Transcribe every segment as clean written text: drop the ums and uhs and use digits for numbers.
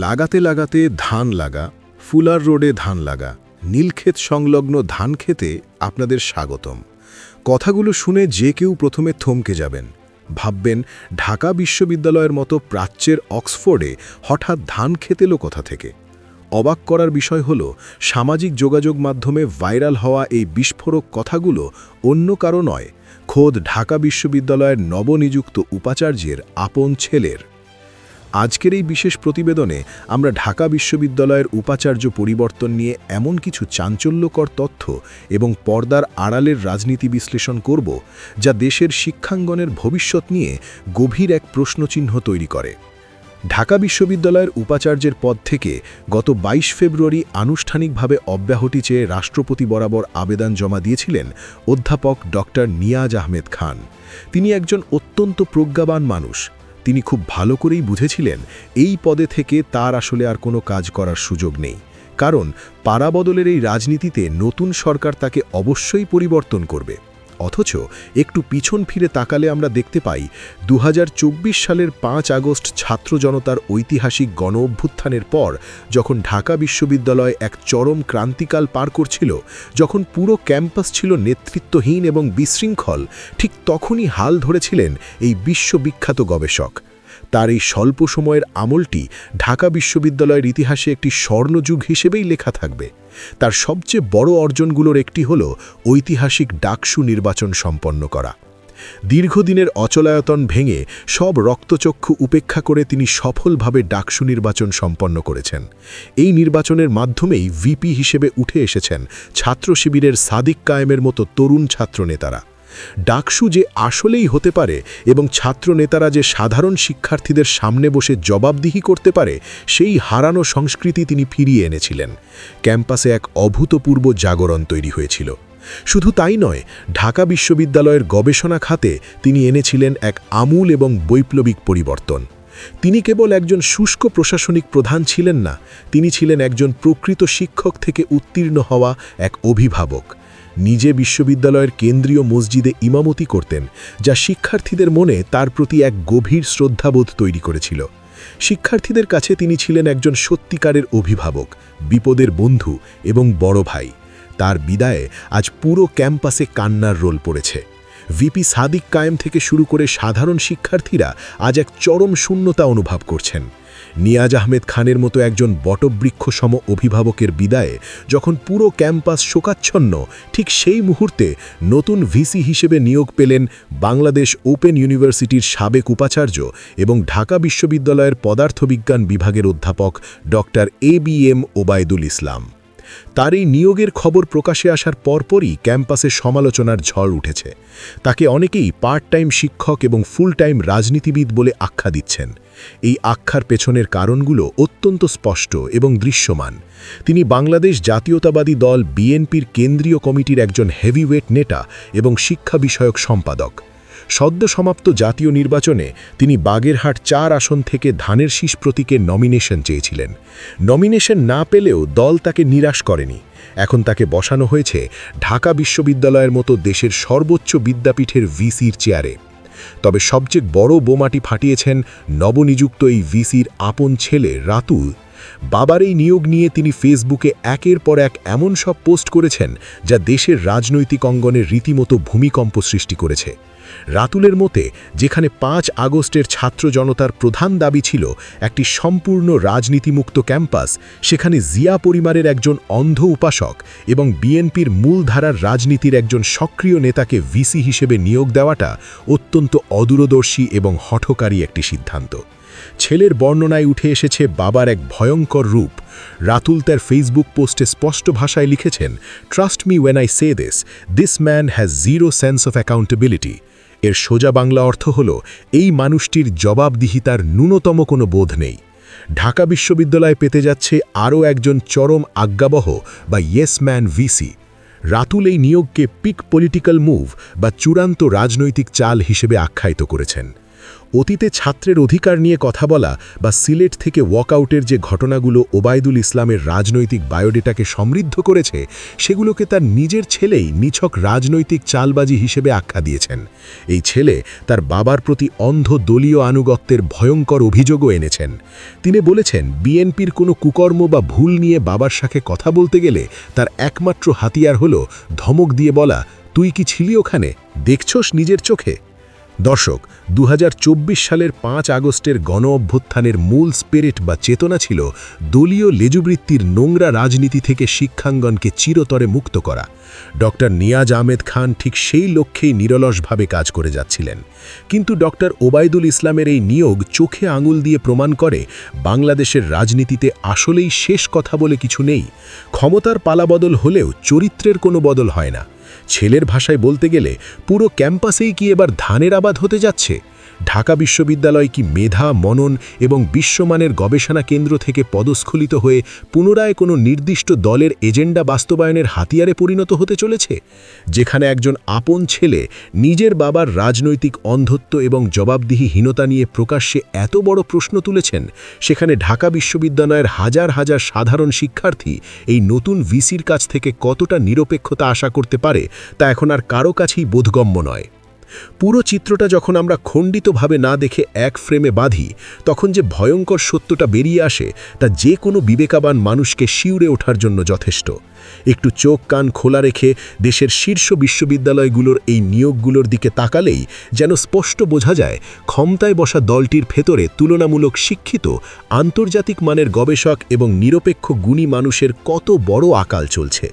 লাগাতে লাগাতে ধান লাগা, ফুলার রোডে ধান লাগা, নীলক্ষেত সংলগ্ন ধান খেতে আপনাদের স্বাগতম। কথাগুলো শুনে যে কেউ প্রথমে থমকে যাবেন, ভাববেন ঢাকা বিশ্ববিদ্যালয়ের মতো প্রাচ্যের অক্সফোর্ডে হঠাৎ ধান খেতে এলো কোথা থেকে। অবাক করার বিষয় হল, সামাজিক যোগাযোগ মাধ্যমে ভাইরাল হওয়া এই বিস্ফোরক কথাগুলো অন্য কারো নয়, খোদ ঢাকা বিশ্ববিদ্যালয়ের নবনিযুক্ত উপাচার্যের আপন ছেলের। আজকের এই বিশেষ প্রতিবেদনে আমরা ঢাকা বিশ্ববিদ্যালয়ের উপাচার্য পরিবর্তন নিয়ে এমন কিছু চাঞ্চল্যকর তথ্য এবং পর্দার আড়ালের রাজনীতি বিশ্লেষণ করব, যা দেশের শিক্ষাঙ্গনের ভবিষ্যৎ নিয়ে গভীর এক প্রশ্নচিহ্ন তৈরি করে। ঢাকা বিশ্ববিদ্যালয়ের উপাচার্যের পদ থেকে গত ২২ ফেব্রুয়ারি আনুষ্ঠানিকভাবে অব্যাহতি চেয়ে রাষ্ট্রপতি বরাবর আবেদন জমা দিয়েছিলেন অধ্যাপক ডক্টর নিয়াজ আহমেদ খান। তিনি একজন অত্যন্ত প্রজ্ঞাবান মানুষ। তিনি খুব ভালো করেই বুঝেছিলেন এই পদে থেকে তার আসলে আর কোনো কাজ করার সুযোগ নেই, কারণ পাড়াবদলের এই রাজনীতিতে নতুন সরকার তাকে অবশ্যই পরিবর্তন করবে। অথচ একটু পিছন ফিরে তাকালে আমরা দেখতে পাই ২০২৪ সালের ৫ আগস্ট ছাত্র জনতার ঐতিহাসিক গণ অভ্যুত্থানের পর যখন ঢাকা বিশ্ববিদ্যালয় এক চরম ক্রান্তিকাল পার করছিল, যখন পুরো ক্যাম্পাস ছিল নেতৃত্বহীন এবং বিশৃঙ্খল, ঠিক তখনই হাল ধরেছিলেন এই বিশ্ববিখ্যাত গবেষক। তার এই স্বল্প সময়ের আমলটি ঢাকা বিশ্ববিদ্যালয়ের ইতিহাসে একটি স্বর্ণযুগ হিসেবেই লেখা থাকবে। তার সবচেয়ে বড় অর্জনগুলোর একটি হল ঐতিহাসিক ডাকসু নির্বাচন সম্পন্ন করা। দীর্ঘদিনের অচলায়তন ভেঙে সব রক্তচক্ষু উপেক্ষা করে তিনি সফলভাবে ডাকসু নির্বাচন সম্পন্ন করেছেন। এই নির্বাচনের মাধ্যমেই ভিপি হিসেবে উঠে এসেছেন ছাত্র শিবিরের সাদিক কায়েমের মতো তরুণ ছাত্রনেতারা। ডাকসু যে আসলেই হতে পারে এবং ছাত্র নেতারা যে সাধারণ শিক্ষার্থীদের সামনে বসে জবাবদিহি করতে পারে, সেই হারানো সংস্কৃতি তিনি ফিরিয়ে এনেছিলেন। ক্যাম্পাসে এক অভূতপূর্ব জাগরণ তৈরি হয়েছিল। শুধু তাই নয়, ঢাকা বিশ্ববিদ্যালয়ের গবেষণা খাতে তিনি এনেছিলেন এক আমূল এবং বৈপ্লবিক পরিবর্তন। তিনি কেবল একজন শুষ্ক প্রশাসনিক প্রধান ছিলেন না, তিনি ছিলেন একজন প্রকৃত শিক্ষক থেকে উত্তীর্ণ হওয়া এক অভিভাবক। নিজে বিশ্ববিদ্যালয়ের কেন্দ্রীয় মসজিদে ইমামতি করতেন, যা শিক্ষার্থীদের মনে তার প্রতি এক গভীর শ্রদ্ধাবোধ তৈরি করেছিল। শিক্ষার্থীদের কাছে তিনি ছিলেন একজন সত্যিকারের অভিভাবক, বিপদের বন্ধু এবং বড় ভাই। তার বিদায়ে আজ পুরো ক্যাম্পাসে কান্নার রোল পড়েছে। ভিপি সাদিক কায়েম থেকে শুরু করে সাধারণ শিক্ষার্থীরা আজ এক চরম শূন্যতা অনুভব করছেন। নিয়াজ আহমেদ খানের মতো একজন বটবৃক্ষসম অভিভাবকের বিদায়ে যখন পুরো ক্যাম্পাস শোকাচ্ছন্ন, ঠিক সেই মুহূর্তে নতুন ভিসি হিসেবে নিয়োগ পেলেন বাংলাদেশ ওপেন ইউনিভার্সিটির সাবেক উপাচার্য এবং ঢাকা বিশ্ববিদ্যালয়ের পদার্থবিজ্ঞান বিভাগের অধ্যাপক ডক্টর ABM ওবায়দুল ইসলাম। তার এই নিয়োগের খবর প্রকাশে আসার পরপরই ক্যাম্পাসে সমালোচনার ঝড় উঠেছে। তাকে অনেকেই পার্ট টাইম শিক্ষক এবং ফুল টাইম রাজনীতিবিদ বলে আখ্যা দিচ্ছেন। এই আখ্যার পেছনের কারণগুলো অত্যন্ত স্পষ্ট এবং দৃশ্যমান। তিনি বাংলাদেশ জাতীয়তাবাদী দল বিএনপির কেন্দ্রীয় কমিটির একজন হেভিওয়েট নেতা এবং শিক্ষা বিষয়ক সম্পাদক। সদ্য সমাপ্ত জাতীয় নির্বাচনে তিনি বাগেরহাট ৪ আসন থেকে ধানের শীষ প্রতীকে নমিনেশন চেয়েছিলেন। নমিনেশন না পেলেও দল তাকে নিরাশ করেনি। এখন তাকে বসানো হয়েছে ঢাকা বিশ্ববিদ্যালয়ের মতো দেশের সর্বোচ্চ বিদ্যাপীঠের ভিসির চেয়ারে। তবে সবচেয়ে বড় বোমাটি ফাটিয়েছেন নবনিযুক্ত এই ভিসির আপন ছেলে রাতুল। বাবার এই নিয়োগ নিয়ে তিনি ফেসবুকে একের পর এক এমন সব পোস্ট করেছেন, যা দেশের রাজনৈতিক অঙ্গনে রীতিমতো ভূমিকম্প সৃষ্টি করেছে। রাতুলের মতে, যেখানে ৫ আগস্টের ছাত্র জনতার প্রধান দাবি ছিল একটি সম্পূর্ণ রাজনীতিমুক্ত ক্যাম্পাস, সেখানে জিয়া পরিবারের একজন অন্ধ উপাসক এবং বিএনপির মূলধারার রাজনীতির একজন সক্রিয় নেতাকে ভিসি হিসেবে নিয়োগ দেওয়াটা অত্যন্ত অদূরদর্শী এবং হঠকারী একটি সিদ্ধান্ত। ছেলের বর্ণনায় উঠে এসেছে বাবার এক ভয়ঙ্কর রূপ। রাতুল তার ফেসবুক পোস্টে স্পষ্ট ভাষায় লিখেছেন, trust me when I say this man has zero sense of accountability. এর সোজা বাংলা অর্থ হল, এই মানুষটির জবাবদিহিতার ন্যূনতম কোনো বোধ নেই। ঢাকা বিশ্ববিদ্যালয় পেতে যাচ্ছে আরও একজন চরম আজ্ঞাবহ বা ইয়েস ম্যান ভিসি। রাতুল এই নিয়োগকে পিক পলিটিক্যাল মুভ বা চূড়ান্ত রাজনৈতিক চাল হিসেবে আখ্যায়িত করেছেন। অতীতে ছাত্রের অধিকার নিয়ে কথা বলা বা সিলেট থেকে ওয়াকআউটের যে ঘটনাগুলো ওবায়দুল ইসলামের রাজনৈতিক বায়োডেটাকে সমৃদ্ধ করেছে সেগুলোকে তার নিজের ছেলেই নিছক রাজনৈতিক চালবাজি হিসেবে আখ্যা দিয়েছেন। এই ছেলে তার বাবার প্রতি অন্ধ দলীয় আনুগত্যের ভয়ঙ্কর অভিযোগও এনেছেন। তিনি বলেছেন বিএনপির কোনো কুকর্ম বা ভুল নিয়ে বাবার সাথে কথা বলতে গেলে তার একমাত্র হাতিয়ার হলো ধমক দিয়ে বলা, তুই কি ছিলি ওখানে, দেখছস নিজের চোখে। দর্শক, 2024 সালের 5 আগস্টের গণ অভ্যুত্থানের মূল স্পিরিট বা চেতনা ছিল দলীয় লেজুবৃত্তির নোংরা রাজনীতি থেকে শিক্ষাঙ্গনকে চিরতরে মুক্ত করা। ডক্টর নিয়াজ আহমেদ খান ঠিক সেই লক্ষ্যেই নিরলসভাবে কাজ করে যাচ্ছিলেন। কিন্তু ডক্টর ওবায়দুল ইসলামের এই নিয়োগ চোখে আঙুল দিয়ে প্রমাণ করে বাংলাদেশের রাজনীতিতে আসলেই শেষ কথা বলে কিছু নেই। ক্ষমতার পালাবদল হলেও চরিত্রের কোনো বদল হয় না। ছেলের ভাষায় বলতে গেলে পুরো ক্যাম্পাসেই কি এবার ধানের আবাদ হতে যাচ্ছে? ঢাকা বিশ্ববিদ্যালয় কি মেধা, মনন এবং বিশ্বমানের গবেষণা কেন্দ্র থেকে পদস্খলিত হয়ে পুনরায় কোনো নির্দিষ্ট দলের এজেন্ডা বাস্তবায়নের হাতিয়ারে পরিণত হতে চলেছে? যেখানে একজন আপন ছেলে নিজের বাবার রাজনৈতিক অন্ধত্ব এবং জবাবদিহিহীনতা নিয়ে প্রকাশ্যে এত বড় প্রশ্ন তুলেছেন, সেখানে ঢাকা বিশ্ববিদ্যালয়ের হাজার হাজার সাধারণ শিক্ষার্থী এই নতুন ভিসির কাছ থেকে কতটা নিরপেক্ষতা আশা করতে পারে তা এখন আর কারো কাছেই বোধগম্য নয়। পুরো চিত্রটা যখন আমরা খণ্ডিতভাবে না দেখে এক ফ্রেমে বাঁধি, তখন যে ভয়ঙ্কর সত্যটা বেরিয়ে আসে তা যে কোনো বিবেকবান মানুষকে শিউরে ওঠার জন্য যথেষ্ট। একটু চোখ কান খোলা রেখে দেশের শীর্ষ বিশ্ববিদ্যালয়গুলোর এই নিয়োগগুলোর দিকে তাকালেই যেন স্পষ্ট বোঝা যায় ক্ষমতায় বসা দলটির ভেতরে তুলনামূলক শিক্ষিত, আন্তর্জাতিক মানের গবেষক এবং নিরপেক্ষ গুণী মানুষের কত বড় আকাল চলছে।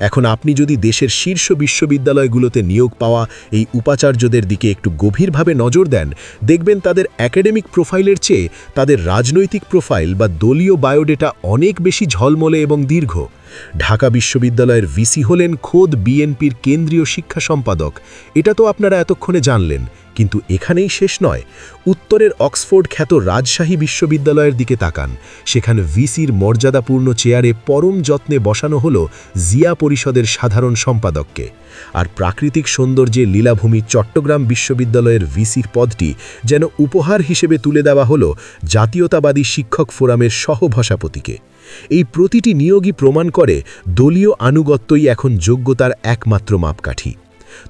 এখন আপনি যদি দেশের শীর্ষ বিশ্ববিদ্যালয়গুলোতে নিয়োগ পাওয়া এই উপাচার্যদের দিকে একটু গভীরভাবে নজর দেন, দেখবেন তাদের একাডেমিক প্রোফাইলের চেয়ে তাদের রাজনৈতিক প্রোফাইল বা দলীয় বায়োডেটা অনেক বেশি ঝলমলে এবং দীর্ঘ। ঢাকা বিশ্ববিদ্যালয়ের ভিসি হলেন খোদ বিএনপির কেন্দ্রীয় শিক্ষা সম্পাদক। এটা তো আপনারা এতক্ষণে জানলেন, কিন্তু এখানেই শেষ নয়। উত্তরের অক্সফোর্ড খ্যাত রাজশাহী বিশ্ববিদ্যালয়ের দিকে তাকান। সেখানে ভিসির মর্যাদাপূর্ণ চেয়ারে পরম যত্নে বসানো হলো জিয়া পরিষদের সাধারণ সম্পাদককে। আর প্রাকৃতিক সৌন্দর্যে লীলাভূমি চট্টগ্রাম বিশ্ববিদ্যালয়ের ভিসির পদটি যেন উপহার হিসেবে তুলে দেওয়া হলো জাতীয়তাবাদী শিক্ষক ফোরামের সহভাষাপতিকে। এই প্রতিটি নিয়োগই প্রমাণ করে দলীয় আনুগত্যই এখন যোগ্যতার একমাত্র মাপকাঠি।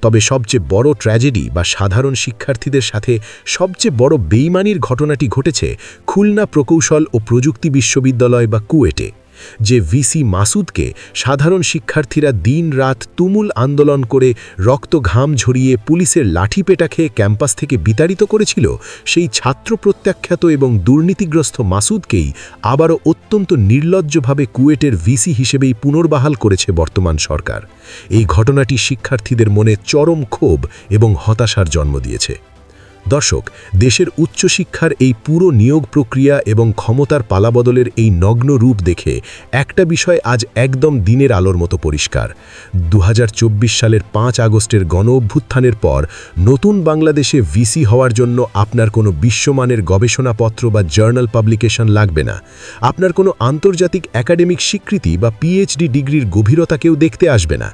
তবে সবচেয়ে বড় ট্র্যাজেডি বা সাধারণ শিক্ষার্থীদের সাথে সবচেয়ে বড় বেইমানির ঘটনাটি ঘটেছে খুলনা প্রকৌশল ও প্রযুক্তি বিশ্ববিদ্যালয় বা কুয়েটে। যে ভিসি মাসুদকে সাধারণ শিক্ষার্থীরা দিন-রাত তুমুল আন্দোলন করে রক্ত ঘাম ঝরিয়ে পুলিশের লাঠিপেটা খেয়ে ক্যাম্পাস থেকে বিতাড়িত করেছিল, সেই ছাত্র প্রত্যাখ্যাত এবং দুর্নীতিগ্রস্ত মাসুদকেই আবারও অত্যন্ত নির্লজ্জভাবে কুয়েটের ভিসি হিসেবেই পুনর্বহাল করেছে বর্তমান সরকার। এই ঘটনাটি শিক্ষার্থীদের মনে চরম ক্ষোভ এবং হতাশার জন্ম দিয়েছে। দর্শক, দেশের উচ্চশিক্ষার এই পুরো নিয়োগ প্রক্রিয়া এবং ক্ষমতার পালাবদলের এই নগ্ন রূপ দেখে একটা বিষয় আজ একদম দিনের আলোর মতো পরিষ্কার। 2024 সালের 5 আগস্টের গণ অভ্যুত্থানের পর নতুন বাংলাদেশে ভিসি হওয়ার জন্য আপনার কোনো বিশ্বমানের গবেষণাপত্র বা জার্নাল পাবলিকেশন লাগবে না। আপনার কোনো আন্তর্জাতিক একাডেমিক স্বীকৃতি বা পিএইচডি ডিগ্রির গভীরতাকেও দেখতে আসবে না।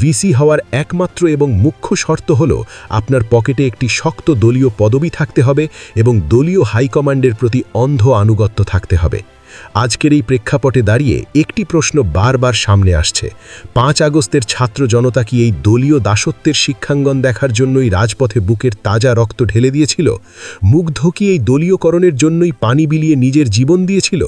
ভিসি হওয়ার একমাত্র এবং মুখ্য শর্ত হল আপনার পকেটে একটি শক্ত দলীয় পদবি থাকতে হবে এবং দলীয় হাইকমান্ডের প্রতি অন্ধ আনুগত্য থাকতে হবে। আজকের এই প্রেক্ষাপটে দাঁড়িয়ে একটি প্রশ্ন বারবার সামনে আসছে, 5 আগস্টের ছাত্র জনতা কি এই দলীয় দাসত্বের শিক্ষাঙ্গন দেখার জন্যই রাজপথে বুকের তাজা রক্ত ঢেলে দিয়েছিল? মুগ্ধ কি এই দলীয়করণের জন্যই পানি বিলিয়ে নিজের জীবন দিয়েছিল?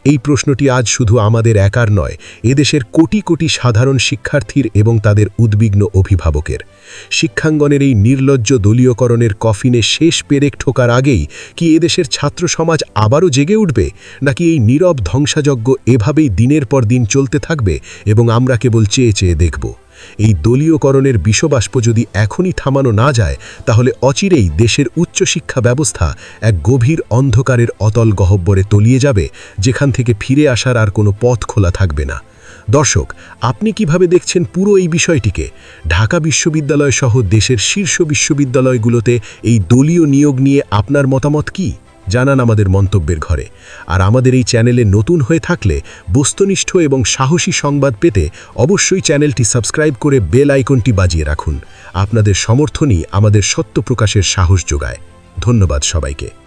এই প্রশ্নটি আজ শুধু আমাদের একার নয়, এদেশের কোটি কোটি সাধারণ শিক্ষার্থীর এবং তাদের উদ্বিগ্ন অভিভাবকের। শিক্ষাঙ্গনের এই নির্লজ্জ দলীয়করণের কফিনে শেষ পেরেক ঠোকার আগেই কি এদেশের ছাত্র সমাজ আবারও জেগে উঠবে, নাকি এই নীরব ধ্বংসাযজ্ঞ এভাবেই দিনের পর দিন চলতে থাকবে এবং আমরা কেবল চেয়ে চেয়ে দেখব? এই দলীয়করণের বিষবাষ্প যদি এখনই থামানো না যায়, তাহলে অচিরেই দেশের উচ্চশিক্ষা ব্যবস্থা এক গভীর অন্ধকারের অতল গহ্বরে তলিয়ে যাবে, যেখান থেকে ফিরে আসার আর কোনো পথ খোলা থাকবে না। দর্শক, আপনি কিভাবে দেখছেন পুরো এই বিষয়টিকে? ঢাকা বিশ্ববিদ্যালয় সহ দেশের শীর্ষ বিশ্ববিদ্যালয়গুলোতে এই দলীয় নিয়োগ নিয়ে আপনার মতামত কি? জানান আমাদের মন্তব্যের ঘরে। আর আমাদের এই চ্যানেলে নতুন হয়ে থাকলে বস্তুনিষ্ঠ এবং সাহসী সংবাদ পেতে অবশ্যই চ্যানেলটি সাবস্ক্রাইব করে বেল আইকনটি বাজিয়ে রাখুন। আপনাদের সমর্থনই আমাদের সত্য প্রকাশের সাহস যোগায়। ধন্যবাদ সবাইকে।